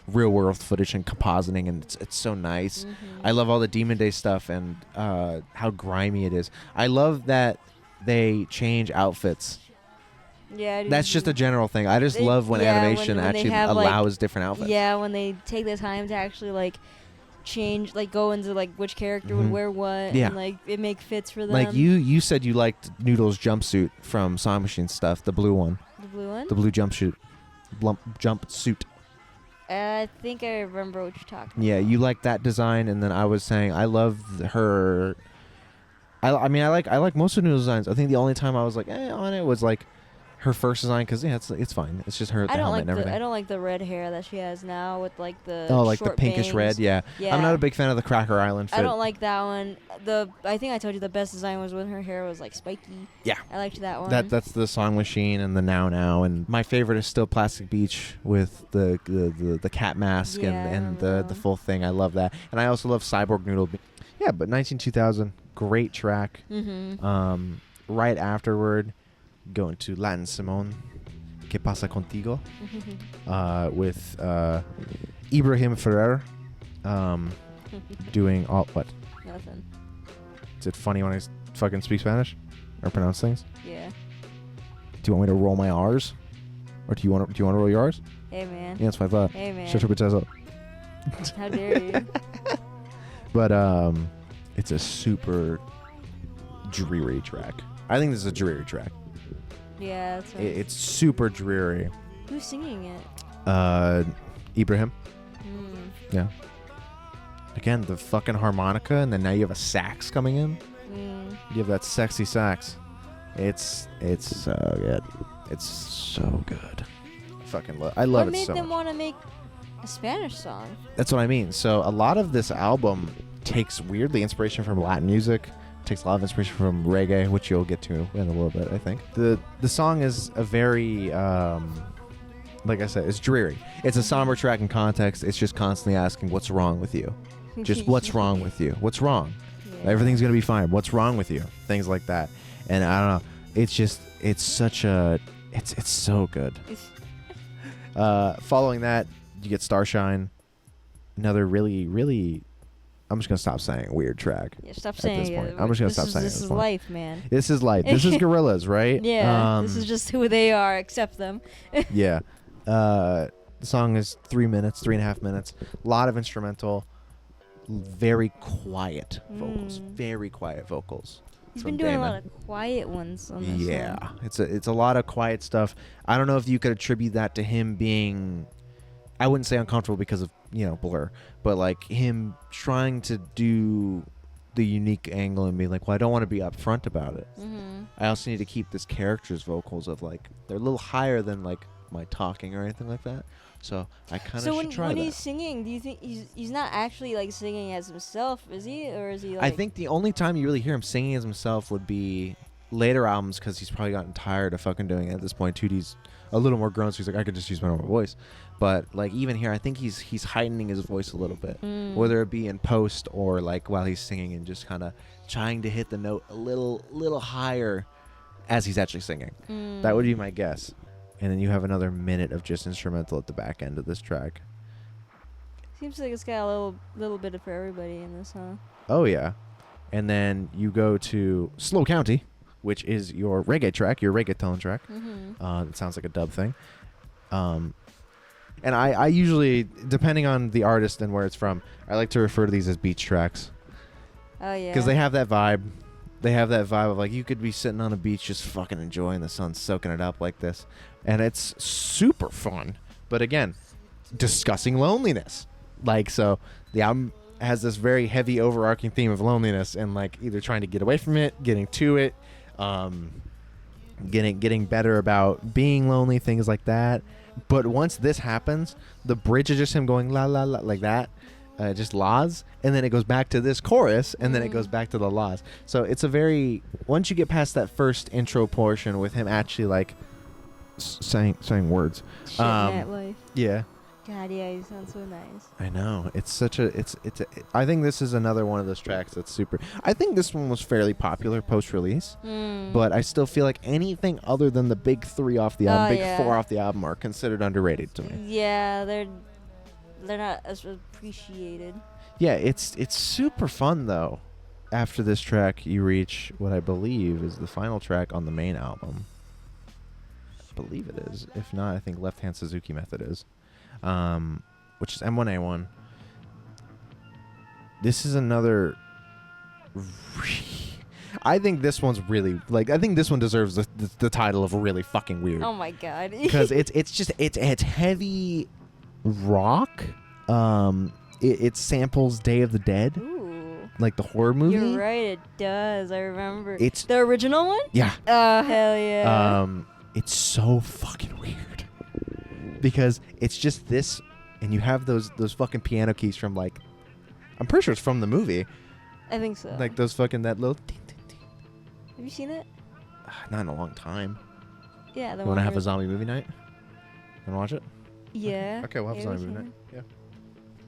real world footage and compositing, and it's so nice. I love all the Demon Day stuff and how grimy it is. I love that they change outfits. Yeah, that's just a general thing. I just love when animation when actually allows different outfits. Yeah, when they take the time to actually like change, like go into like which character would wear what, and like it make fits for them. Like you said you liked Noodle's jumpsuit from Song Machine stuff, the blue one. The blue one? The blue jumpsuit. Jumpsuit. I think I remember what you're talking about. Yeah, you like that design, and then I was saying I love her. I mean I like most of Noodle's designs. I think the only time I was like on it was like her first design, because it's fine. It's just her with the helmet and everything. I don't like the red hair that she has now with like the like short the pinkish bangs. red. Yeah, I'm not a big fan of the Cracker Island fit. I don't like that one. I think I told you the best design was when her hair was like spiky. Yeah, I liked that one. That's the Song Machine and the Now, and my favorite is still Plastic Beach with the cat mask and the full thing. I love that, and I also love Cyborg Noodle. Yeah, but 2000, great track. Right afterward, going to Latin Simone, Que Pasa Contigo, with Ibrahim Ferrer, doing all what? Nothing. Is it funny when I fucking speak Spanish or pronounce things? Yeah. Do you want me to roll my R's, or do you want to roll your R's? Hey man. Yeah, that's what I thought. Hey man. Shut your bitch ass up. How dare you? But it's a super dreary track. I think this is a dreary track. Yeah, that's right. It's super dreary. Who's singing it? Ibrahim. Yeah. Again, the fucking harmonica, and then now you have a sax coming in. You have that sexy sax. It's so good. It's so good. I love it so much. What made them want to make a Spanish song? That's what I mean. So a lot of this album takes weirdly inspiration from Latin music. Takes a lot of inspiration from reggae, which you'll get to in a little bit, I think. The song is a very, like I said, it's dreary. It's a somber track in context. It's just constantly asking, what's wrong with you? Just what's wrong with you? What's wrong? Yeah. Everything's going to be fine. What's wrong with you? Things like that. And I don't know. It's just, it's so good. Following that, you get Starshine. Another really, really... I'm just going to stop saying weird track. Yeah, stop saying it. I'm just going to stop saying it. This is life, man. This is life. This is Gorillaz, right? Yeah, this is just who they are. Accept them. Yeah. The song is 3.5 minutes. A lot of instrumental. Very quiet vocals. Very quiet vocals. He's been doing a lot of quiet ones on this song. It's a lot of quiet stuff. I don't know if you could attribute that to him being... I wouldn't say uncomfortable because of, Blur, but like him trying to do the unique angle and be like, well, I don't want to be upfront about it. I also need to keep this character's vocals of like, they're a little higher than like my talking or anything like that. So I kind of should try that. So when he's singing, do you think he's not actually like singing as himself, is he? Or is he like... I think the only time you really hear him singing as himself would be later albums, because he's probably gotten tired of fucking doing it at this point. 2D's a little more grown, so he's like, I could just use my normal voice. But like even here, I think he's heightening his voice a little bit, whether it be in post or like while he's singing, and just kind of trying to hit the note a little higher as he's actually singing. That would be my guess. And then you have another minute of just instrumental at the back end of this track. Seems like it's got a little bit for everybody in this, huh? Oh yeah. And then you go to Slow County, which is your reggae track, your reggaeton track. It sounds like a dub thing. And I usually, depending on the artist and where it's from, I like to refer to these as beach tracks. Oh, yeah. Because they have that vibe. They have that vibe of like you could be sitting on a beach just fucking enjoying the sun, soaking it up like this. And it's super fun. But again, discussing loneliness. Like, so the album has this very heavy overarching theme of loneliness and like either trying to get away from it, getting to it, getting better about being lonely, things like that. But once this happens, the bridge is just him going la la la like that. Just laws, and then it goes back to this chorus, and then it goes back to the laws. So it's a very, once you get past that first intro portion with him actually like saying words. Shit in that life. Yeah. God, yeah, you sound so nice. I know. It's such a, I think this is another one of those tracks that's super, I think this one was fairly popular post-release, but I still feel like anything other than the big 3 off the album, big 4 off the album are considered underrated to me. Yeah, they're not as appreciated. Yeah, it's super fun though. After this track, you reach what I believe is the final track on the main album. I believe it is. If not, I think Left Hand Suzuki Method is. Which is M1A1. This is another. I think this one's really like. I think this one deserves the title of really fucking weird. Oh my god! Because it's heavy rock. It samples Day of the Dead. Ooh. Like the horror movie. You're right. It does. I remember. It's the original one. Yeah. Oh hell yeah. It's so fucking weird. Because it's just this, and you have those fucking piano keys from like, I'm pretty sure it's from the movie. I think so. Like those fucking that little. Have you seen it? Not in a long time. Yeah. You want to have a zombie movie night? Want to watch it? Yeah. Okay, we'll have a zombie movie night. Yeah.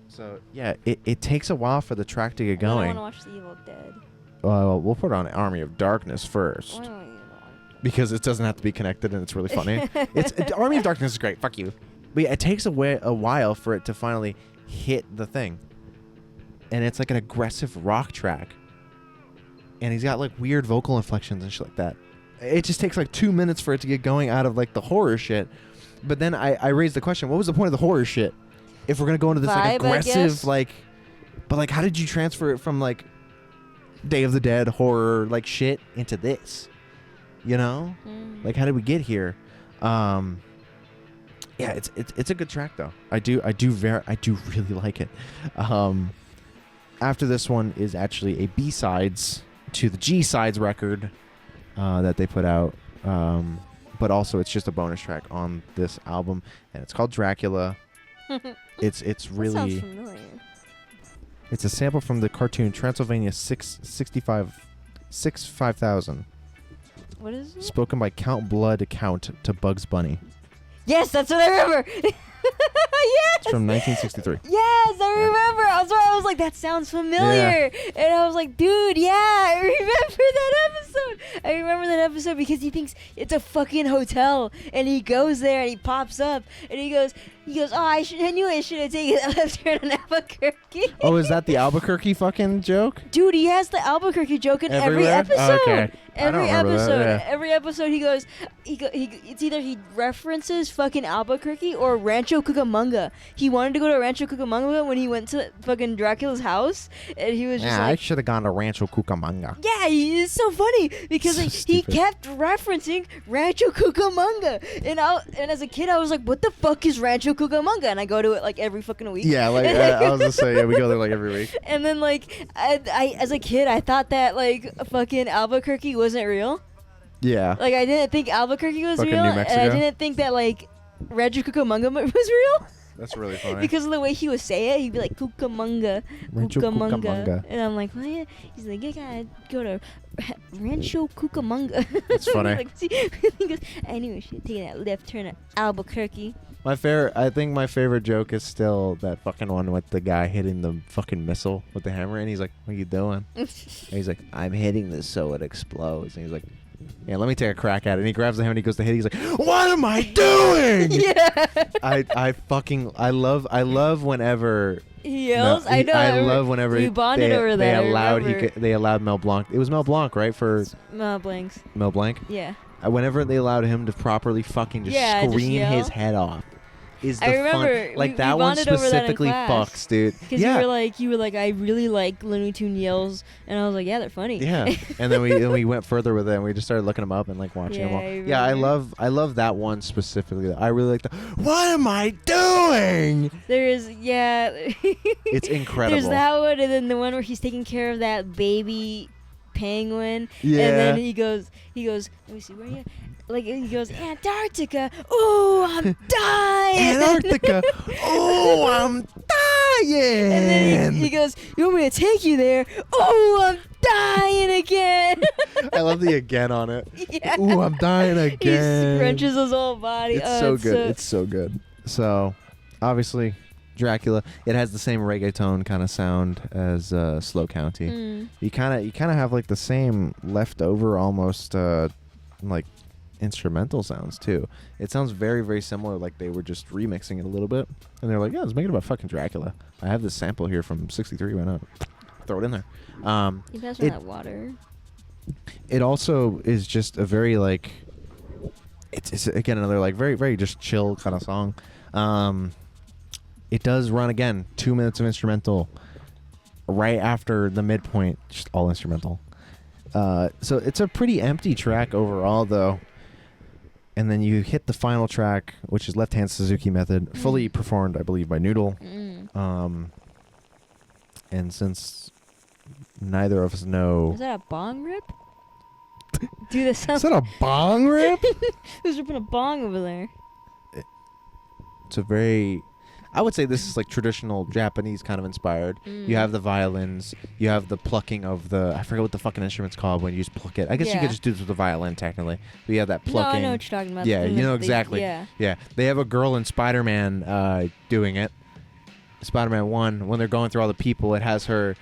So yeah, it takes a while for the track to get going. I want to watch The Evil Dead. Well, we'll put on Army of Darkness first. Because it doesn't have to be connected and it's really funny. Army of Darkness is great. Fuck you. But yeah, it takes a while for it to finally hit the thing. And it's like an aggressive rock track. And he's got like weird vocal inflections and shit like that. It just takes like 2 minutes for it to get going out of like the horror shit. But then I raised the question, what was the point of the horror shit? If we're going to go into this like aggressive like... But like how did you transfer it from like Day of the Dead horror like shit into this? You know, like how did we get here? Yeah, it's a good track though. I do really like it. After this one is actually a B-sides to the G-sides record that they put out, but also it's just a bonus track on this album, and it's called Dracula. It's really. That sounds familiar. It's a sample from the cartoon Transylvania 5000. What is it? Spoken by Count Blood Count to Bugs Bunny. Yes, that's what I remember. Yes. It's from 1963. Yes, I remember. That's why I was like, that sounds familiar. Yeah. And I was like, dude, yeah, I remember that episode. I remember that episode because he thinks it's a fucking hotel. And he goes there and he pops up and he goes, oh, I knew I should have taken that left turn on Albuquerque. Oh, is that the Albuquerque fucking joke? Dude, he has the Albuquerque joke in every episode. Oh, okay. Every episode. That, yeah. Every episode he goes, it's either he references fucking Albuquerque or Rancho Cucamonga. He wanted to go to Rancho Cucamonga when he went to fucking Dracula's house, and he was just like, I should have gone to Rancho Cucamonga. Yeah, it's so funny because like, he kept referencing Rancho Cucamonga, and as a kid I was like, what the fuck is Rancho Cucamonga? And I go to it like every fucking week. Yeah, like I was gonna say, yeah, we go there like every week. And then like I as a kid I thought that like fucking Albuquerque wasn't real. Yeah. Like I didn't think Albuquerque was fucking real, New and Mexico. I didn't think that like Rancho Cucamonga was real. That's really funny. Because of the way he would say it, he'd be like Cucamonga, Cucamonga, and I'm like, what? He's like, you gotta go to Rancho Cucamonga. That's funny. Like, he goes, I knew I should have taken that left turn at Albuquerque. I think my favorite joke is still that fucking one with the guy hitting the fucking missile with the hammer, and he's like, what are you doing? And he's like, I'm hitting this so it explodes. And he's like, yeah, let me take a crack at it. And he grabs the hammer and he goes to hit it. He's like, what am I doing? Yeah. I love whenever he yells. I know. I love whenever we bonded over that. They allowed Mel Blanc. It was Mel Blanc, right? For Mel Blanc. Mel Blanc. Yeah. Whenever they allowed him to properly fucking just scream his head off. is the I remember fun. Like we that one bonded over that in specifically class. fucks, dude. Because Yeah. you were like, I really like Looney Tune yells, and I was like, yeah, they're funny. Yeah, and then we went further with it, and we just started looking them up and like watching them all. Yeah, I love that one specifically. I really like the. What am I doing? There's It's incredible. There's that one, and then the one where he's taking care of that baby penguin. Yeah. And then he goes. Let me see, where are you? Like he goes, Antarctica. Oh, I'm dying. Antarctica. Oh, I'm dying. And then he goes, you want me to take you there? Oh, I'm dying again. I love the again on it. Yeah. Ooh, I'm dying again. He scrunches his whole body. It's so good. It's so good. So, obviously, Dracula. It has the same reggaeton kind of sound as Slow County. Mm. You kind of have like the same leftover almost like instrumental sounds too. It sounds very, very similar, like they were just remixing it a little bit, and they're like, yeah, let's make it about fucking Dracula. I have this sample here from '63. Why not throw it in there? You pass me that water. It also is just a very like, it's again another like very, very just chill kind of song. It does run again 2 minutes of instrumental right after the midpoint, just all instrumental. So it's a pretty empty track overall, though. And then you hit the final track, which is Left Hand Suzuki Method, fully performed, I believe, by Noodle. And since neither of us know... Is that a bong rip? Dude, that sounds... Is that a bong rip? Who's ripping a bong over there? It's a very... I would say this is like traditional Japanese kind of inspired. You have the violins. You have the plucking of the... I forget what the fucking instrument's called when you just pluck it. I guess you could just do this with the violin, technically. But you have that plucking. No, I know what you're talking about. Yeah, you know exactly. Yeah. They have a girl in Spider-Man doing it. Spider-Man 1, when they're going through all the people, it has her...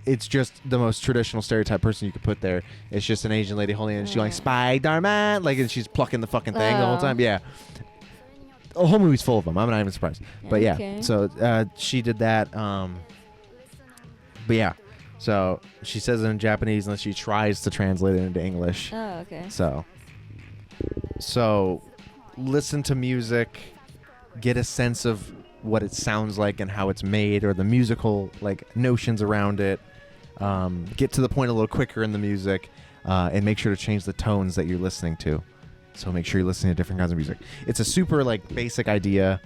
It's just the most traditional stereotype person you could put there. It's just an Asian lady holding it, and she's going, Spider-Man! Like, and she's plucking the fucking thing the whole time. Yeah. The whole movie's full of them. I'm not even surprised. But yeah, so she did that. But yeah, so she says it in Japanese, and then she tries to translate it into English. Oh, okay. So listen to music, get a sense of what it sounds like and how it's made, or the musical like notions around it. Get to the point a little quicker in the music, and make sure to change the tones that you're listening to. So make sure you're listening to different kinds of music. It's a super like basic idea,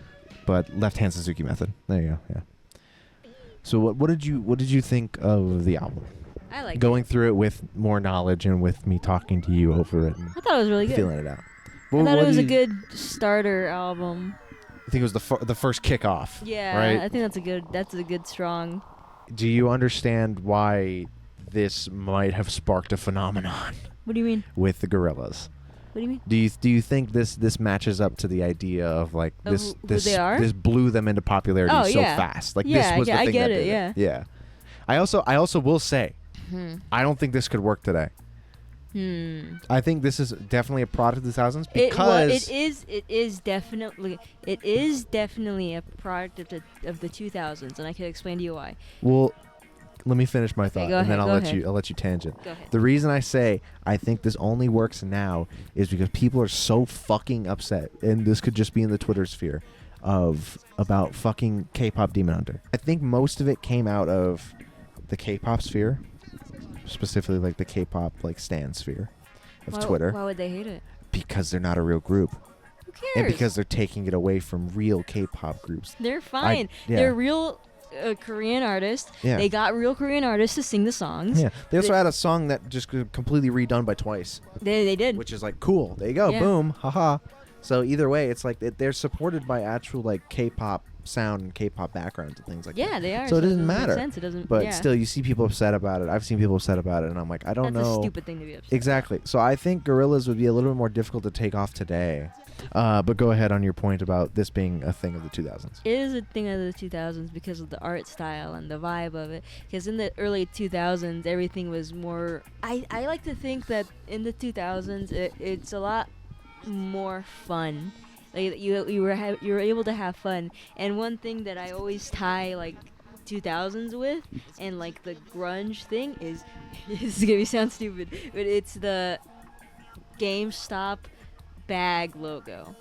but left-hand Suzuki method. There you go. Yeah. So what did you think of the album? I like going through it with more knowledge and with me talking to you over it. And I thought it was really good. Feeling it out. I thought it was a good starter album. I think it was the first kickoff. Yeah, right? I think that's a good strong. Do you understand why this might have sparked a phenomenon? What do you mean? With the Gorillaz. What do you mean? Do you think this matches up to the idea of like this blew them into popularity so fast? Like this was the thing I get that it. did Yeah. it. Yeah. I also will say, I don't think this could work today. I think this is definitely a product of the 2000s because it is definitely a product of the 2000s, and I can explain to you why. Well, let me finish my thought, and then I'll let you tangent. Go ahead. The reason I say I think this only works now is because people are so fucking upset, and this could just be in the Twitter sphere about fucking K-pop Demon Hunter. I think most of it came out of the K-pop sphere, specifically like the K-pop like stan sphere of Twitter. Why would they hate it? Because they're not a real group. Who cares? And because they're taking it away from real K-pop groups. They're fine. They're real Korean artists. Yeah. They got real Korean artists to sing the songs. Yeah. They also had a song that just got completely redone by Twice. They did. Which is like, cool. There you go. Yeah. Boom. Haha. So either way, it's like they're supported by actual like K-pop sound and K-pop backgrounds and things like that. Yeah, they are. So it doesn't make matter. sense. It doesn't. But still, you see people upset about it. I've seen people upset about it, and I'm like, I don't know. That's a stupid thing to be upset. Exactly. So I think Gorillaz would be a little bit more difficult to take off today. But go ahead on your point about this being a thing of the 2000s. It is a thing of the 2000s because of the art style and the vibe of it. Because in the early 2000s, everything was more... I like to think that in the 2000s, it's a lot more fun. Like you were able to have fun. And one thing that I always tie like 2000s with, and like the grunge thing is it's gonna sound stupid, but it's the GameStop bag logo.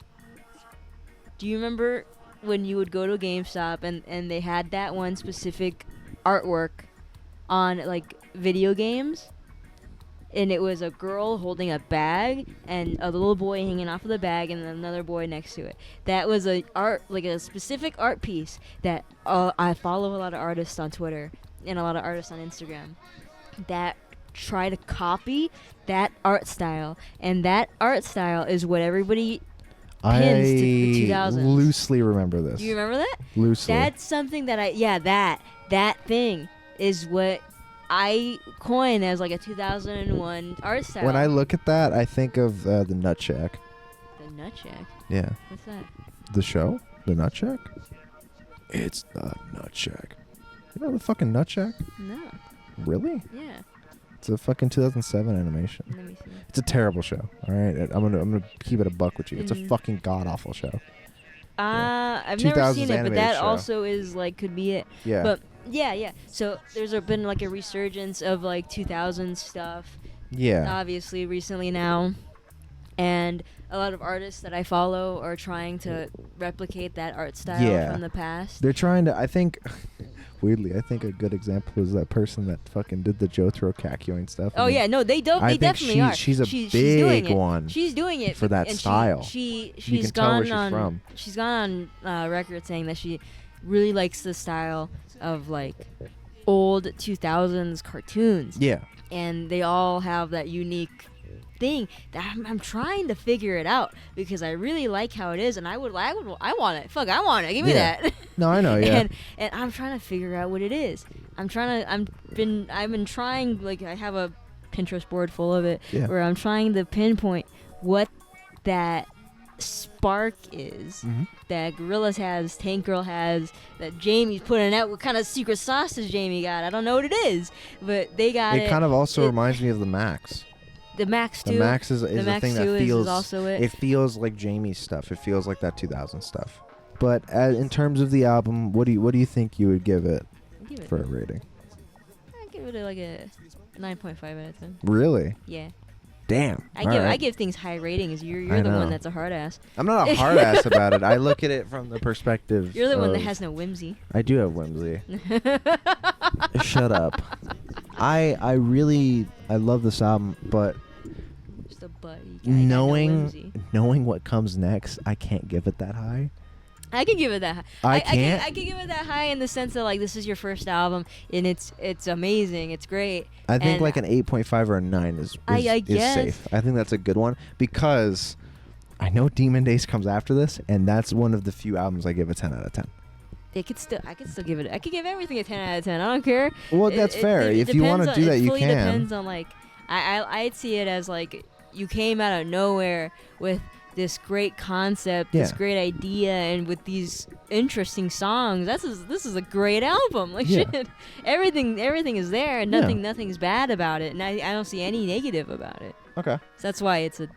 Do you remember when you would go to a GameStop and they had that one specific artwork on like video games, and it was a girl holding a bag and a little boy hanging off of the bag and another boy next to it. That was a specific art piece that I follow a lot of artists on Twitter and a lot of artists on Instagram that try to copy that art style, and that art style is what everybody pins to the 2000s. Loosely remember this. Do you remember that? Loosely. That's something that that thing is what I coined as like a 2001 art style. When I look at that, I think of the Nut Shack. The Nut Shack? Yeah. What's that? The show? The Nut Shack? It's the Nut Shack. You know the fucking Nut Shack? No. Really? Yeah. It's a fucking 2007 animation. Let me see. It's a terrible show. All right, I'm gonna keep it a buck with you. It's a fucking god awful show. I've never seen it, but that show. Also is like could be it. Yeah. But yeah. So there's been like a resurgence of like 2000s stuff. Yeah. Obviously, recently now, and a lot of artists that I follow are trying to replicate that art style from the past. They're trying to. I think. Weirdly, I think a good example is that person that fucking did the Jotaro Kakyoin stuff. Oh yeah, no, they don't. They definitely are. She's a she's big doing one. She's doing it for that and style. She's gone on. She's gone on record saying that she really likes the style of like old 2000s cartoons. Yeah. And they all have that unique thing that I'm trying to figure it out because I really like how it is, and I want it. Fuck, I want it. Give me that. No, I know. Yeah. and I'm trying to figure out what it is. I've been trying, like, I have a Pinterest board full of it where I'm trying to pinpoint what that spark is that Gorillaz has, Tank Girl has, that Jamie's putting out. What kind of secret sauce does Jamie got? I don't know what it is, but they got it. It kind of also reminds me of the Max. The Max too. The Max is the thing that feels. Is also it. It feels like Jamie's stuff. It feels like that 2000 stuff. But in terms of the album, what do you think you would give it for a rating? I give it like a 9.5 out of 10. Really? Yeah. Damn. I give things high ratings. You're the one that's a hard ass. I'm not a hard ass about it. I look at it from the perspective. You're the one that has no whimsy. I do have whimsy. Shut up. I love this album, but just a buddy. Knowing what comes next, I can't give it that high. I can give it that high. I can't. I can give it that high in the sense that like this is your first album and it's amazing. It's great. I think like an 8.5 or a 9 is safe. I think that's a good one because I know Demon Days comes after this, and that's one of the few albums I give a 10 out of 10. I could still give it. I could give everything a 10 out of 10. I don't care. Well, that's fair. If you want to do that, you can. It depends on like I'd see it as like you came out of nowhere with this great concept, this great idea, and with these interesting songs. This is a great album. Like shit, everything is there, and nothing's bad about it, and I don't see any negative about it. Okay, so that's why it's a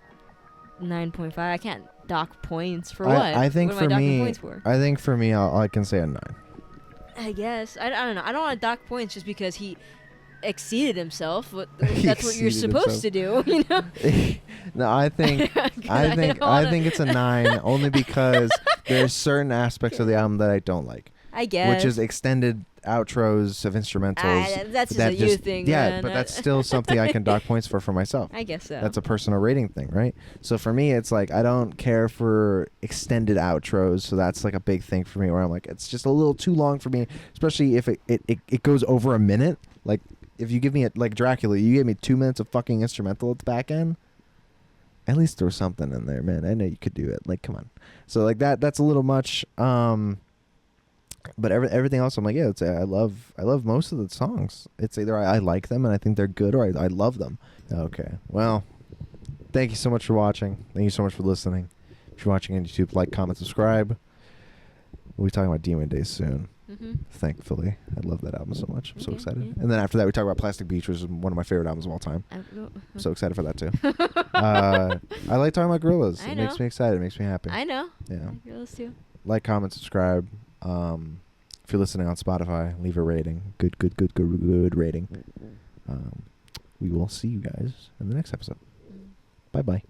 9.5. I can't dock points for what? I think what for me, points for? I think for me, I can say a 9. I guess I don't know. I don't want to dock points just because he exceeded himself. That's what you're supposed to do, you know. No, I think it's a 9 only because there's certain aspects of the album that I don't like. I guess, which is extended outros of instrumentals. That's just a you thing. Yeah, man. But that's still something I can dock points for myself. I guess so. That's a personal rating thing, right? So for me, it's like I don't care for extended outros, so that's like a big thing for me where I'm like, it's just a little too long for me, especially if it goes over a minute. Like if you give me like Dracula, you gave me 2 minutes of fucking instrumental at the back end. At least there was something in there, man. I know you could do it. Like, come on. So like that's a little much. But everything else, I'm like, yeah, I love most of the songs. It's either I like them and I think they're good, or I love them. Okay, well, thank you so much for watching. Thank you so much for listening. If you're watching on YouTube, like, comment, subscribe. We'll be talking about Demon Days soon. Thankfully, I love that album so much. I'm so excited. Yeah. And then after that, we talk about Plastic Beach, which is one of my favorite albums of all time. I'm so excited for that too. I like talking about Gorillaz. It makes me excited. It makes me happy. I know. Yeah. I like Gorillaz too. Like, comment, subscribe. If you're listening on Spotify, leave a rating. Good rating. We will see you guys in the next episode. Bye-bye.